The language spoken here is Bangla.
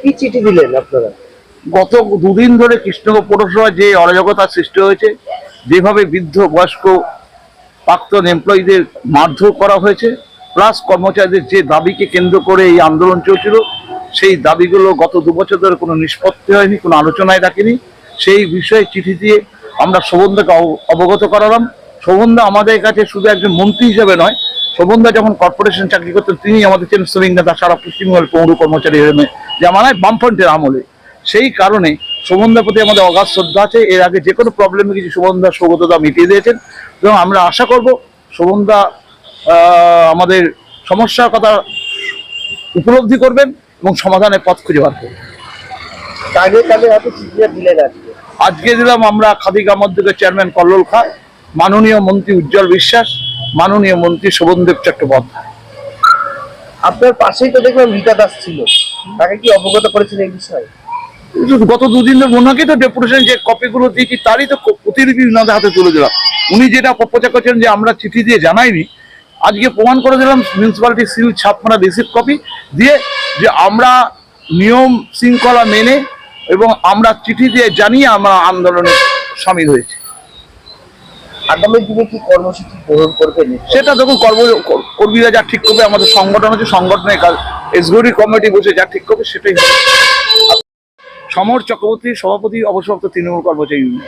কি চিঠি দিলেন আপনারা? গত দুদিন ধরে কৃষ্ণনগর পৌরসভায় যে অরাজকতার সৃষ্টি হয়েছে, যেভাবে বৃদ্ধ বয়স্ক প্রাক্তন এমপ্লয়ীদের মারধর করা হয়েছে, প্লাস কর্মচারীদের যে দাবিকে কেন্দ্র করে এই আন্দোলন চলছিল, সেই দাবিগুলো গত 2 বছর ধরে কোনো নিষ্পত্তি হয়নি, কোনো আলোচনায় রাখেনি। সেই বিষয়ে চিঠি দিয়ে আমরা শোভনদাকে অবগত করালাম। শোভনদা আমাদের কাছে শুধু একজন মন্ত্রী হিসেবে নয়, শোভনদা যখন কর্পোরেশন চাকরি করতেন তিনি আমাদের ছিলেন শ্রমিক নেতা সারা পশ্চিমবঙ্গের পৌর কর্মচারী জামানায় বামফ্রন্টের আমলে। সেই কারণে শোভনদার প্রতি আমাদের অগাধ শ্রদ্ধা আছে। এর আগে যে কোনো প্রবলেমে কিছু শোভনদা সৌগতদা মিটিয়ে দিয়েছেন এবং আমরা আশা করব শোভনদা আমাদের সমস্যার কথা উপলব্ধি করবেন এবং সমাধানের পথ খুঁজে বার করবেন। আজকে দিলাম আমরা খাদি গ্রামোদ্যোগের চেয়ারম্যান কল্লোল খাঁ, মাননীয় মন্ত্রী উজ্জ্বল বিশ্বাস, মাননীয় মন্ত্রী শোভনদেব চট্টোপাধ্যায়। আপনার পাশেই তো দেখলাম রীতা দাস ছিল, তাকে কি অবগত করেছেন এই বিষয়ে? গত 2 দিন ধরে ওনাকে তো ডেপুটেশন যে কপিগুলো দিয়েছি তারই তো প্রতিলিপি ওনাদের হাতে তুলে দিলাম। উনি যেটা অপপ্রচার করছেন যে আমরা চিঠি দিয়ে জানাইনি, আজকে প্রমাণ করে দিলাম মিউনিসিপ্যালিটি সিল ছাপ মারা রিসিপ্ট কপি দিয়ে যে আমরা নিয়ম শৃঙ্খলা মেনে এবং আমরা চিঠি দিয়ে জানিয়ে আমরা আন্দোলনে সামিল হয়েছি। আগামী দিনে কি কর্মসূচি গ্রহণ করবেন? সেটা দেখুন কর্মীরা যা ঠিক করবে, আমাদের সংগঠন আছে, সংগঠনের কাজ এসগরি কমিটি বসে যা ঠিক করবে সেটাই হবে। সমর চক্রবর্তী, সভাপতি, অবসরপ্রাপ্ত তৃণমূল কর্মচারী ইউনিয়ন।